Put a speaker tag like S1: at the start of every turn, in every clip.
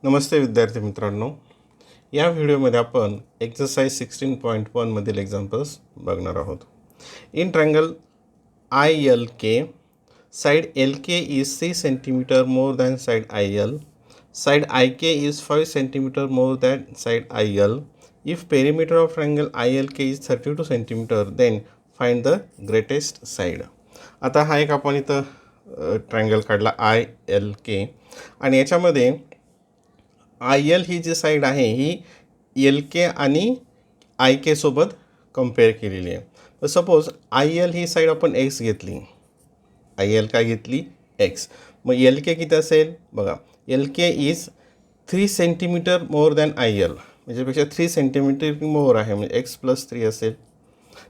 S1: नमस्ते विद्यार्थी मित्रांनो, या व्हिडिओमध्ये आपण एक्सरसाइज 16.1 मधील एक्झाम्पल्स बघणार आहोत. In triangle ILK, side LK is 3 cm more than side IL. Side IK is 5 cm more than side IL. If perimeter of triangle ILK is 32 cm, then find the greatest side. आता हा एक आपण इथं triangle काढला ILK आणि याच्यामध्ये IL ही जी side आहे ही LK आणि IK सोबत कंपेअर केलेली आहे. तर सपोज IL ही साईड आपण X घेतली, IL काय घेतली X, मग LK किती असेल बघा, LK is 3 centimetre more than IL, म्हणजे पेक्षा 3 सेंटीमीटर मोर आहे, म्हणजे X + 3 असेल.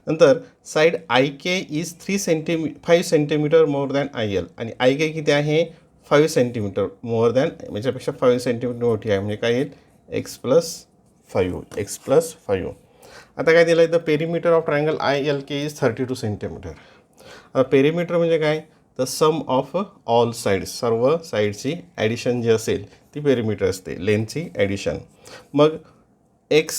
S1: नंतर side IK is 5 centimetre more than IL आणि IK किती आहे 5 सेंटीमीटर मोर दॅन, म्हणजे 5 सेंटीमीटर मोठी आहे, म्हणजे काय येईल X + 5. आता काय दिलं आहे, the perimeter of triangle ILK is 32 centimetre. आता पेरिमीटर म्हणजे काय, the sum of all sides, सर्व साईडची ॲडिशन जी असेल ती पेरिमीटर असते, लेंथची ॲडिशन. मग X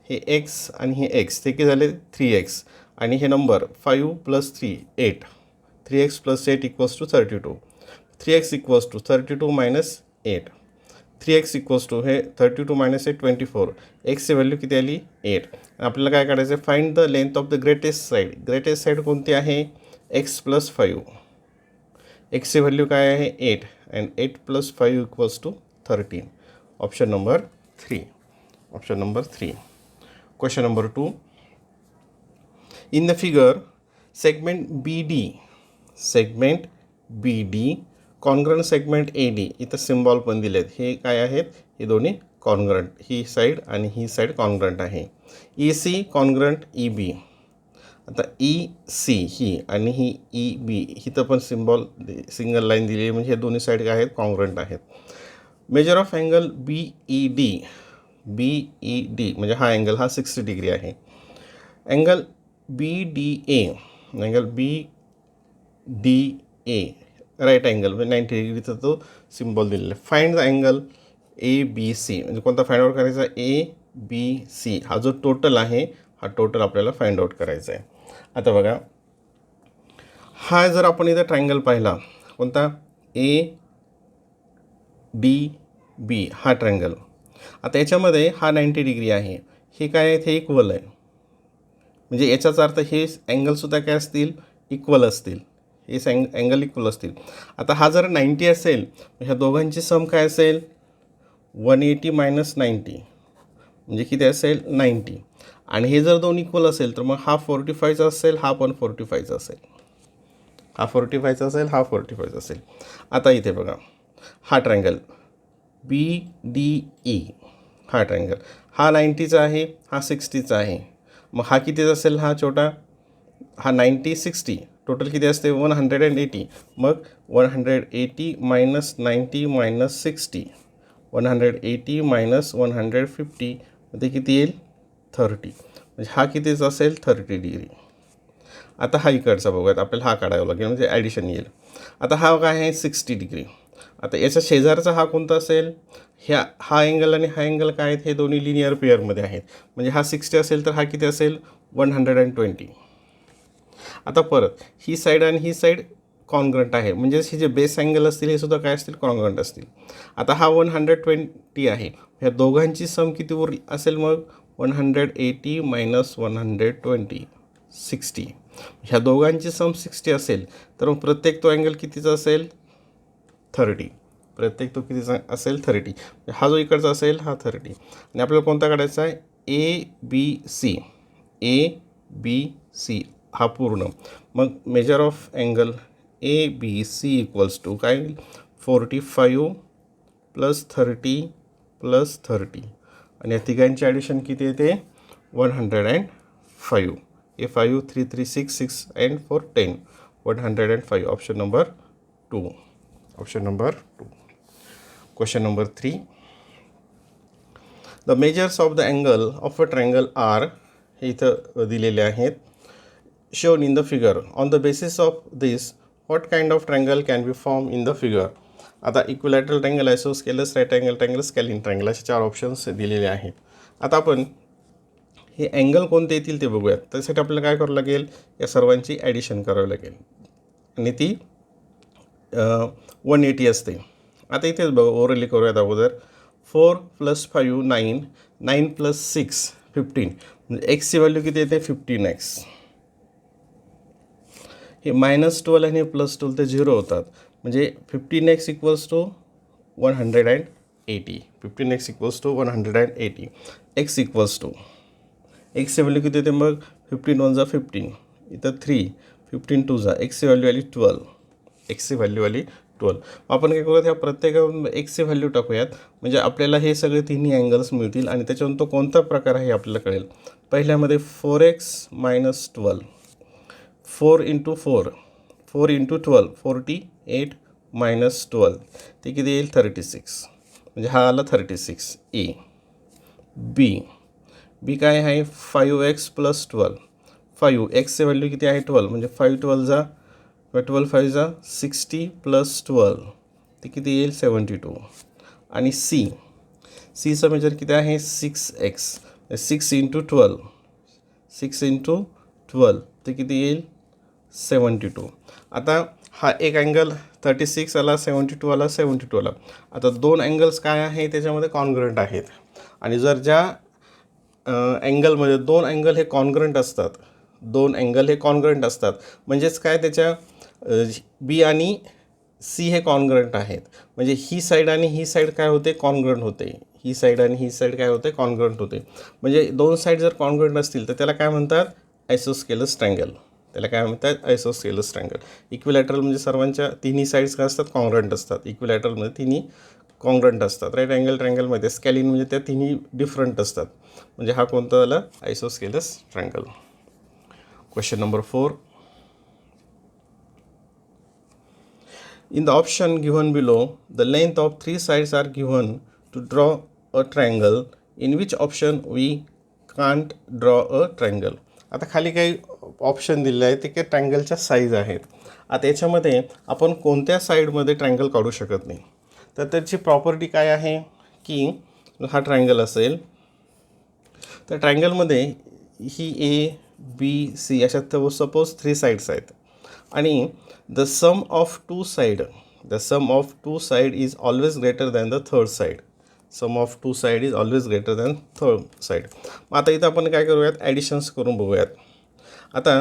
S1: हे X आणि हे X ते किती झाले 3X आणि हे नंबर 5 + 3 8, 3X + 8 = 32. 3X = 32 - 8, 3X = हे 32 - 8 24. Xची व्हॅल्यू किती आली 8. आपल्याला काय काढायचं आहे, find the length of the greatest side. Greatest side कोणती आहे X + 5. Xची व्हॅल्यू काय आहे 8 and 8 + 5 = 13. Option number 3. Question number 2. In the figure, segment BD congruent segment AD, इथं सिम्बॉल पण दिले आहेत, हे काय आहेत, हे दोन्ही कॉन्ग्रंट, ही साईड आणि ही साईड कॉन्ग्रंट आहे. EC congruent EB. आता EC ही आणि ही EB इथं पण सिम्बॉल सिंगल लाईन दिली आहे, म्हणजे हे दोन्ही साईड काय आहेत कॉन्ग्रंट आहेत. मेजर ऑफ अँगल BED म्हणजे हा अँगल हा 60 डिग्री आहे. अँगल BDA राईट अँगल म्हणजे 90 डिग्रीचा तो सिम्बॉल दिलेला आहे. फाइंड द अँगल ABC, म्हणजे कोणता फाइंड आउट करायचा ABC, हा जो टोटल आहे हा टोटल आपल्याला फाइंड आउट करायचा आहे. आता बघा, हा जर आपण इथं ट्रायंगल पाहिला कोणता ADB हा ट्रायंगल, आता याच्यामध्ये हा 90 डिग्री आहे, हे काय आहे ते इक्वल आहे, म्हणजे याचाच अर्थ हे अँगलसुद्धा काय असतील इक्वल असतील, हे अँगल इक्वल असतील. आता हा जर 90 असेल, ह्या दोघांची सम काय असेल 180 - 90, म्हणजे किती असेल 90. आणि हे जर दोन इक्वल असेल तर मग हा 45चा असेल, हा पण 45चा असेल, हा 45चा असेल, हा 45चा असेल. आता इथे बघा, हा ट्रायंगल BDE हा ट्रायंगल, हा 90चा आहे, हा 60चा आहे, मग हा कितीचा असेल, हा छोटा, हा 90 60, टोटल किती असते 180. मग 180 - 90 - 60, 180 - 150 मध्ये किती येईल 30, म्हणजे हा कितीचा असेल 30 डिग्री. आता हा इकडचा बघूयात, आपल्याला हा काढावा लागेल, म्हणजे ॲडिशन येईल. आता हा काय आहे 60 डिग्री. आता याच्या शेजारचा हा कोणता असेल, हा अँगल आणि हा अँगल काय आहेत, हे दोन्ही लिनियर पेअरमध्ये आहेत, म्हणजे हा 60 असेल तर हा किती असेल 120. आता परत ही साईड आणि ही साईड कॉन्ग्रंट आहे, म्हणजे हे जे बेस अँगल असतील हे सुद्धा काय असतील कॉन्ग्रंट असतील. आता हा 120 आहे, ह्या दोघांची सम किती असेल मग 180 - 120 60, ह्या दोघांची सम 60 असेल तर मग प्रत्येक तो अँगल कितीचा असेल 30, प्रत्येक तो कितीचा असेल 30, हा जो इकडचा असेल हा 30. आणि आपल्याला कोणता काढायचा आहे ABC हा पूर्ण. मग मेजर ऑफ अँगल ABC = काय होईल 45 + 30 + 30, आणि या तिघांची ॲडिशन किती येते 105. हे 5 3 3 6 6 and 4 10, 105. Option number 2. Question number 3. The measures of the angle of a triangle are, हे इथं दिलेले आहेत, shown in the figure. On the basis of this, what kind of triangle can be formed in the figure? आता equilateral triangle, isosceles, right angle triangle, scalene triangle असे 4 options दिलेले आहेत. आता आपण हे अँगल कोणते येतील ते बघूयात. त्यासाठी आपल्याला काय करावं लागेल, या सर्वांची ॲडिशन करावी लागेल आणि ती 180 असते. आता इथेच बघा ओरली करूयात अगोदर. 4 + 5 9, 9 + 6 15, म्हणजे एक्सची व्हॅल्यू किती येते 15x. हे -12 आणि +12 ते 0 होतात, म्हणजे 15x = 180. 15x = 180. एक्सची व्हॅल्यू किती येते मग 15 × 1 = 15, इथं 3, 15 × 2 = एक्सची व्हॅल्यू आली 12. एक्सची व्हॅल्यू आली 12. आपण काय करूयात, ह्या प्रत्येक एक्सची व्हॅल्यू टाकूयात, म्हणजे आपल्याला हे सगळे तिन्ही अँगल्स मिळतील आणि त्याच्यावरून तो कोणता प्रकार आहे आपल्याला कळेल. पहिल्यामध्ये 4x - 12, 4 × 4, 4 × 12, 48 - 12, ते किती येईल 36, म्हणजे हा आला 36 ए. बी काय आहे 5x + 12, 5 एक्सची व्हॅल्यू किती आहे 12, म्हणजे 5 12 = 12 5 = 60 + 12, ते किती येईल 72. आणि सीचं मेजर किती आहे 6x, 6 × 12, 6 × 12, ते किती येईल 72. आता हा एक अँगल 36 आला, 72 आला, 72 आला. आता दोन अँगल्स काय आहे त्याच्यामध्ये कॉन्ग्रंट आहेत, आणि जर ज्या अँगलमध्ये दोन अँगल हे कॉन्ग्रंट असतात, दोन अँगल हे कॉन्ग्रंट असतात, म्हणजेच काय त्याच्या बी आणि सी हे कॉन्ग्रंट आहेत, म्हणजे ही साईड आणि ही साईड काय होते कॉन्ग्रंट होते, ही साईड आणि ही साईड काय होते कॉन्ग्रंट होते. म्हणजे दोन साईड जर कॉन्ग्रंट असतील तर त्याला काय म्हणतात आयसोस्केलस ट्रायंगल. त्याला काय म्हणतात आयसोस्केलस ट्रायंगल. इक्विलॅटरल म्हणजे सर्वांच्या तिन्ही साईड्स काय असतात कॉन्ग्रंट असतात. इक्विलॅटरलमध्ये तिन्ही कॉन्ग्रंट असतात. राईट अँगल ट्रायंगलमध्ये स्कॅलिन म्हणजे त्या तिन्ही डिफरंट असतात. म्हणजे हा कोणता झाला isosceles triangle. Question number 4. In the option given below, the length of 3 sides are given to draw a triangle. In which option we can't draw a triangle? आता खाली काही ऑप्शन दिले आहे ते काही ट्रायंगलच्या साईज आहेत. आता याच्यामध्ये आपण कोणत्या साईडमध्ये ट्रायंगल काढू शकत नाही. तर त्याची प्रॉपर्टी काय आहे की हा ट्रायंगल असेल तर ट्रायंगलमध्ये ही ए बी सी अशा सपोज 3 साईड्स आहेत, आणि the sum of two side is always greater than the third side. Sum of two side is always greater than third side. मग आता इथं आपण काय करूयात ॲडिशन्स करून बघूयात. आता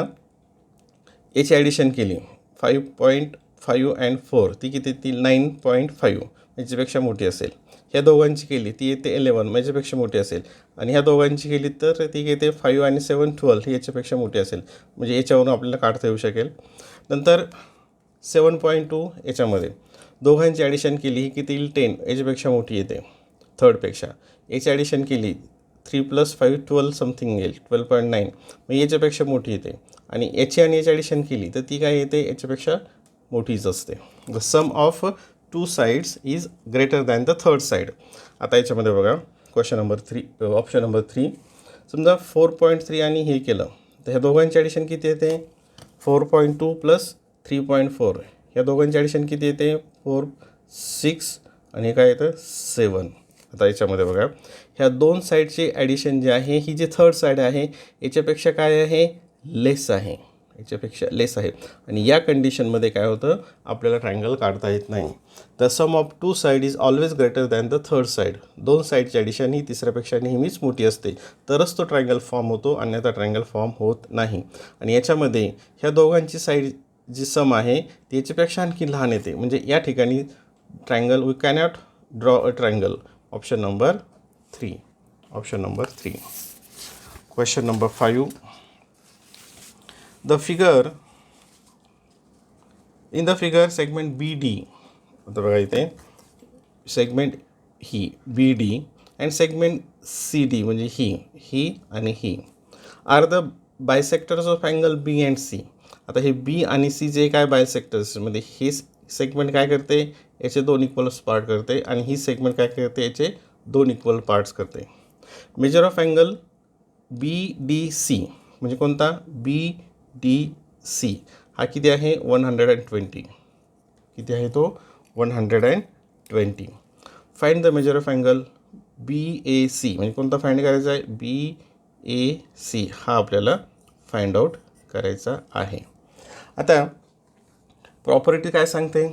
S1: याची ॲडिशन केली 5.5 and 4, ती किती येतील 9.5, याच्यापेक्षा मोठी असेल. ह्या दोघांची केली ती येते 11, याच्यापेक्षा मोठी असेल. आणि ह्या दोघांची केली तर ती येते 5 आणि 7 12, ही याच्यापेक्षा मोठी असेल. म्हणजे याच्यावरून आपल्याला काढता येऊ शकेल. नंतर 7.2 याच्यामध्ये दोघांची ॲडिशन केली ही किती येईल 10, याच्यापेक्षा मोठी येते थर्डपेक्षा. याची ॲडिशन केली 3 + 5 12 समथिंग येईल 12.9, मग याच्यापेक्षा मोठी येते. आणि याची आणि याची ॲडिशन केली तर ती काय येते याच्यापेक्षा मोठीच असते. The sum of two sides is greater than the third side. आता याच्यामध्ये बघा क्वेश्चन नंबर 3, ऑप्शन नंबर 3. समजा 4.3 आणि हे केलं तर ह्या दोघांची ॲडिशन किती येते 4.2 + 3.4, या दोघांची ॲडिशन किती येते 4 6, आणि हे काय येतं 7. आता याच्यामध्ये बघा ह्या दोन साईडची ॲडिशन जी आहे ही जी थर्ड साईड आहे याच्यापेक्षा काय आहे लेस आहे, याच्यापेक्षा लेस आहे. आणि या कंडिशनमध्ये काय होतं आपल्याला ट्रायंगल काढता येत नाही. The sum of two side is always greater than the third side. दोन साईडची ॲडिशन ही तिसऱ्यापेक्षा नेहमीच मोठी असते तरच तो ट्रायंगल फॉर्म होतो, अन्यथा ट्रायंगल फॉर्म होत नाही. आणि याच्यामध्ये ह्या दोघांची साईड जी सम आहे ती याच्यापेक्षा आणखी लहान येते, म्हणजे या ठिकाणी triangle we cannot draw a triangle. Option number 3. Option number 3. Question number 5. In the figure segment BD, आता बघा इथे सेगमेंट ही BD अँड सेगमेंट CD म्हणजे ही आणि ही are the bisectors of angle B and C. आता हे B आणि C जे काय बायसेक्टर्स म्हणजे हे सेगमेंट काय करते याचे 2 इक्वल पार्ट करते, आणि ही सेगमेंट काय करते याचे 2 इक्वल पार्ट्स करते. मेजर ऑफ अँगल BDC म्हणजे कोणता BDC हा किती आहे 120. किती आहे तो 120. Find the measure of angle BAC, म्हणजे कोणता फाइंड करायचा आहे, BAC हा आपल्याला फाइंड आउट करायचा आहे. आता प्रॉपर्टी काय सांगते,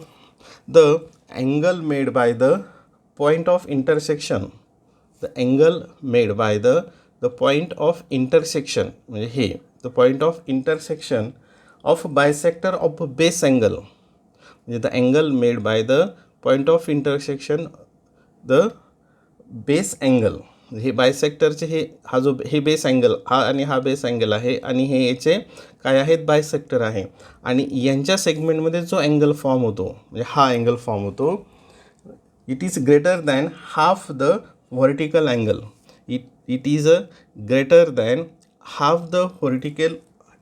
S1: the angle made by the point of intersection, the angle made by the point of intersection, म्हणजे हे the point of intersection of bisector of base angle, म्हणजे the angle made by the point of intersection the base angle, हे बायसेक्टरचे हे base angle, हा आणि हा base angle आहे आणि हे याचे काय आहेत, बायसेक्टर आहे. आणि यांच्या सेगमेंटमध्ये जो अँगल फॉर्म होतो, म्हणजे हा अँगल फॉर्म होतो, it is greater than half the vertical angle, it is greater than half the vertical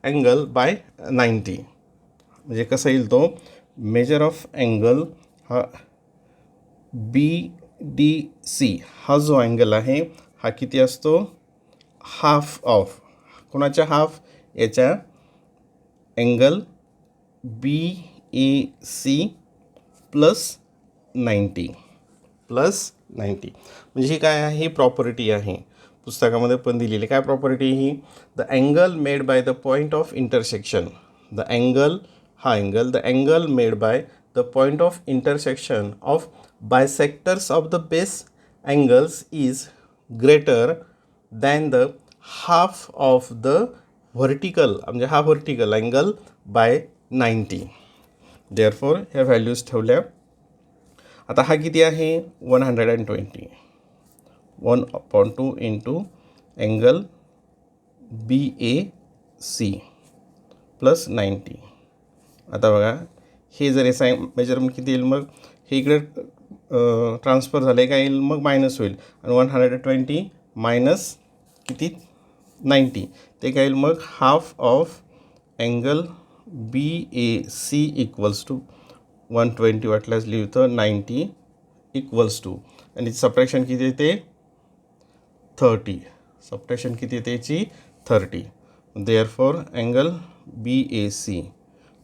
S1: angle by 90. म्हणजे कसं येईल तो, मेजर ऑफ अँगल हा BDC हा जो अँगल आहे हा किती असतो, हाफ ऑफ, कोणाच्या हाफ, याच्या अँगल BAC प्लस 90 म्हणजे ही काय आहे, ही प्रॉपर्टी आहे, पुस्तकामध्ये पण दिलेली. काय प्रॉपर्टी ही, the angle made by the point of intersection, the angle हा angle, the angle made by the point of intersection of bisectors of the base angles is greater than the half of the vertical, म्हणजे हा vertical angle by 90. Therefore ह्या values ठेवल्या. आता हा किती आहे, 120, 1/2 into angle BAC plus 90. आता बघा हे जर याचा मेजरमेंट किती येईल, मग हे इकडे ट्रान्सफर झालं आहे, काय येईल, मग मायनस होईल, आणि 120 मायनस किती 90 ते काय येईल, मग half of angle BAC equals to 120 वाटल्यास लिहितं 90 इक्वल्स टू, आणि सबट्रॅक्शन किती येते 30, सबट्रॅक्शन किती येते याची 30. Therefore angle BAC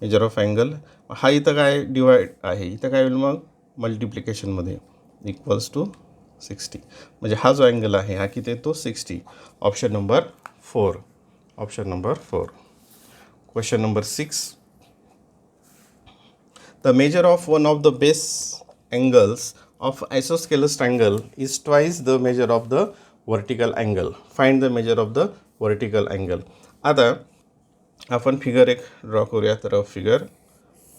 S1: major of angle, हा इथं काय डिवाइड आहे, इथं काय होईल मग मल्टिप्लिकेशनमध्ये, इक्वल्स टू 60. म्हणजे हा जो अँगल आहे हा किती येतो 60. Option number 4. Option number 4. Question number 6. The measure of one of the base angles of isosceles triangle is twice the measure of the vertical angle. Find the measure of the vertical angle. आता आपण figure एक draw करूया. तर figure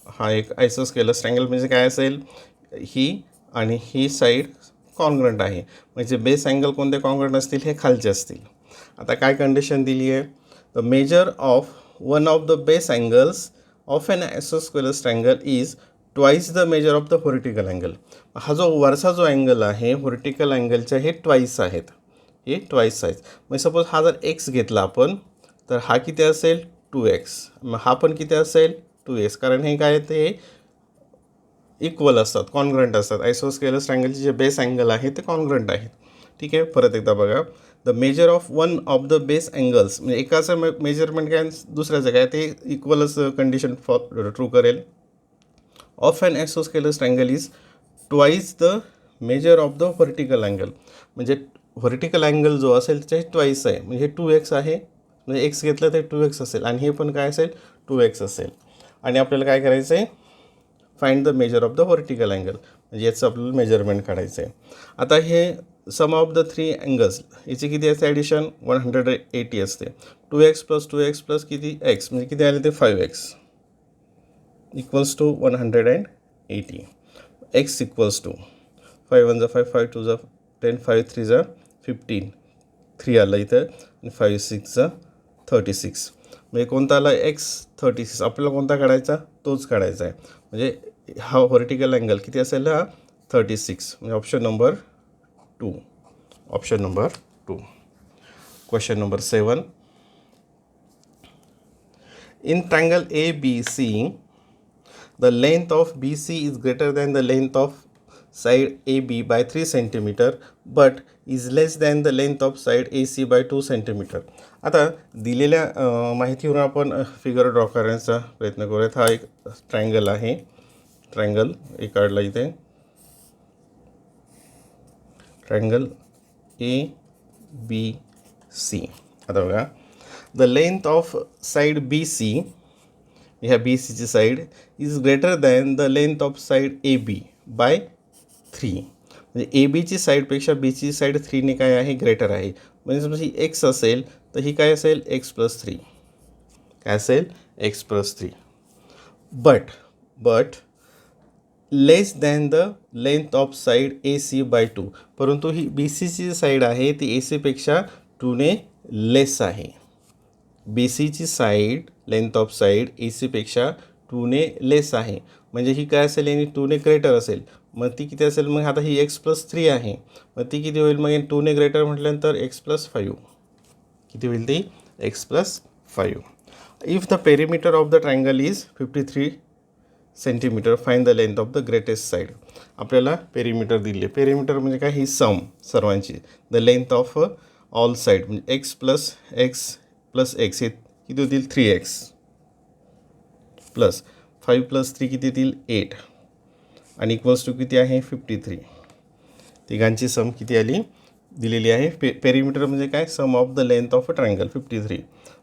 S1: हा एक आयसोस्केलस triangle म्हणजे काय असेल, ही आणि ही साईड कॉन्ग्रंट आहे, म्हणजे बेस अँगल कोणते कॉन्ग्रंट असतील, हे खालचे असतील. आता काय कंडिशन दिली आहे, the measure of one of the base angles of an isosceles triangle is twice the measure of the vertical angle. हा जो वरचा जो अँगल आहे व्हर्टिकल अँगलच्या हे ट्वाईस आहेत, हे ट्वाईस आहेत. मग सपोज हा जर एक्स घेतला आपण, तर हा किती असेल 2x, मग हा पण किती असेल 2x, कारण हे काय ते इक्वल असतात, कॉन्ग्रंट असतात. आयसोस्केलस ट्रायंगलचे जे बेस अँगल आहे ते कॉन्ग्रंट आहेत. ठीक आहे, परत एकदा बघा, the measure of one of the base angles, म्हणजे एकाचं मेजरमेंट काय दुसऱ्याचं काय ते इक्वलच कंडिशन ट्रू करेल. Of an isosceles triangle is twice the measure of the vertical angle, म्हणजे व्हर्टिकल अँगल जो असेल त्याचे ट्वाईस आहे, म्हणजे 2x आहे, म्हणजे एक्स घेतलं तर 2x असेल, आणि हे पण काय असेल 2x असेल. आणि आपल्याला काय करायचं आहे, find the measure of the vertical angle, म्हणजे याचं आपल्याला मेजरमेंट काढायचं आहे. आता हे सम ऑफ द 3 अँगल्स याची किती असते ॲडिशन 180 असते. 2x प्लस 2x प्लस किती x, म्हणजे किती आले ते 5x equals to 180. x equals to 5 1 5 5 2 10 5 3 15 3 आलं इथं, आणि 5 6 36, म्हणजे कोणता आला x 36. आपल्याला कोणता काढायचा, तोच काढायचा आहे. म्हणजे हा व्हर्टिकल अँगल किती असेल हा 36, म्हणजे option number 2. Option number 2. Question number 7. In triangle ABC, the length of BC is greater than the length of side AB by 3 cm, but is less than the length of side AC by 2 cm. आता दिलेल्या माहितीवरून आपण figure draw करण्याचा प्रयत्न करूयात. हा एक triangle आहे, ट्रायंगल ए काढला इथे, ट्रायंगल ABC. आता बघा, the length of side BC, ह्या BCची side is greater than the length of side AB by 3. म्हणजे ABची साईडपेक्षा Bची साईड 3ने काय आहे, ग्रेटर आहे. म्हणजे समजा ही x असेल तर ही काय असेल, x+3. काय असेल, x+3. But less than the length of side AC by 2. परंतु ही BCची साईड आहे ती AC पेक्षा 2ने लेस आहे. BCची side, length of side AC पेक्षा 2ने लेस आहे. म्हणजे ही काय असेल, आणि 2ने ग्रेटर असेल. मग ती किती असेल, मग आता ही x+3 आहे, मग ती किती होईल, मग 2ने ग्रेटर म्हटल्यानंतर x+5. किती होईल ती, x+5. If the perimeter of the triangle is 53 centimetre, find the length of the greatest side. आपल्याला पेरिमीटर दिली आहे. पेरिमीटर म्हणजे काय, ही सम सर्वांची. The length of all side म्हणजे x+x हे किती होतील, 3x प्लस 5+3 किती येतील, 8 आणि इक्वल्स टू किती आहे, 53. तिघांची सम किती आली, दिलेली आहे. पेरिमीटर म्हणजे काय, sum of the length of a triangle 53.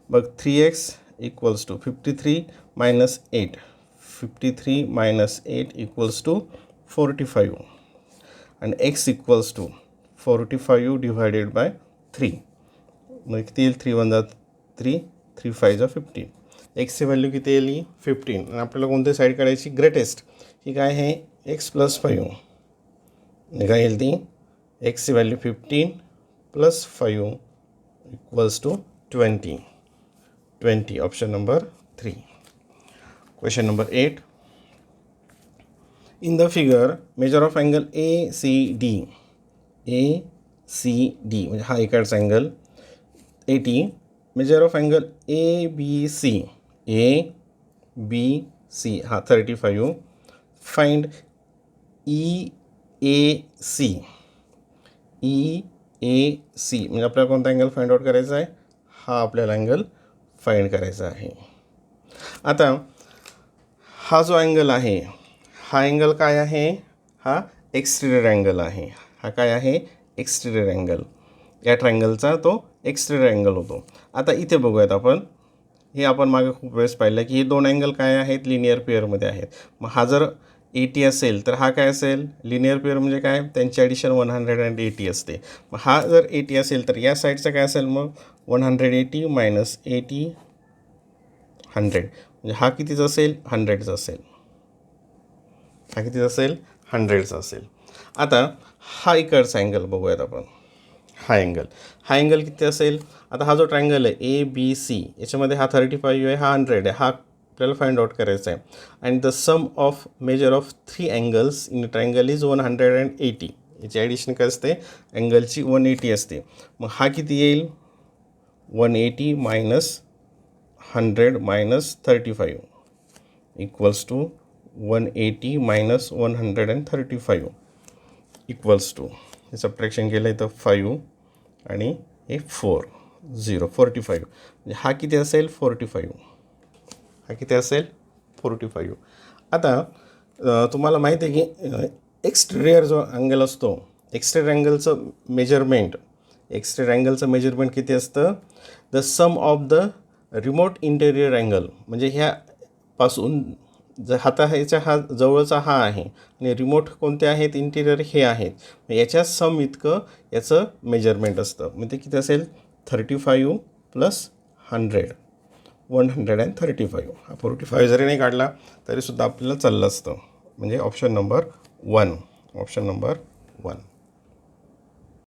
S1: मग 3x equals to 53 minus 8, 53 minus 8 equals to 45 आणि x equals to 45 divided by 3. मग किती येईल, 3 1 3, 3 5 15. एक्सची व्हॅल्यू किती आली, 15. आणि आपल्याला कोणती साईड काढायची, ग्रेटेस्ट. ही काय आहे, x+5. काय येईल ती, एक्सची value 15 + 5 equals to 20. Option number 3. Question number 8. In the figure, measure of angle ACD. ACD म्हणजे हा इकडचा angle 80. Measure of angle ABC. ABC हा 35. Find EAC. EAC म्हणजे आपल्याला कोणता अँगल फाइंड आउट करायचा आहे, हा आपल्याला अँगल फाइंड करायचा आहे. आता हा जो अँगल आहे, हा अँगल काय आहे, हा एक्सटेरियर अँगल आहे. हा काय आहे, एक्सटेरियर अँगल. या ट्रायंगलचा तो एक्सटेरियर अँगल होतो. आता इथे बघूयात आपण, हे आपण मागे खूप वेळेस पाहिलं की हे दोन अँगल काय आहेत, लिनियर पेअरमध्ये आहेत. मग हा जर 80 असेल तर हा काय असेल, लिनियर पेअर म्हणजे काय, त्यांची ॲडिशन 180 असते. मग हा जर 80 असेल तर या साईडचा काय असेल, मग 180 मायनस 80 100. म्हणजे हा कितीचा असेल, 100चा असेल. हा कितीचा असेल, 100चा असेल. आता हा इकडचा अँगल बघूयात आपण. हा अँगल किती असेल. आता हा जो ट्रायंगल आहे ABC, याच्यामध्ये हा 35 आहे, हा 100 आहे. हा आपल्याला फाइंड आउट करायचा आहे. आणि the sum of measure of 3 angles in triangle is 180. याची ॲडिशन काय असते, अँगलची 180 असते. मग हा किती येईल, 180 minus 100 minus 35 equals to 180 minus 135 equals to, हे सबट्रॅक्शन केलं आहे तर 5 आणि हे 45. म्हणजे हा किती असेल, 45. हा किती असेल, 45. आता तुम्हाला माहिती आहे की एक्सटेरियर जो अँगल असतो, एक्सटेरियर अँगलचं मेजरमेंट किती असतं, the sum of the remote interior angle. म्हणजे ह्यापासून ह्याच्या हा जवळचा हा आहे आणि रिमोट कोणते आहेत, इंटिरियर हे आहेत. याच्या सम इतकं याचं मेजरमेंट असतं. म्हणजे किती असेल, 35 + 100 135. हा 45 जरी नाही काढला तरीसुद्धा आपल्याला चाललं असतं. म्हणजे ऑप्शन नंबर 1.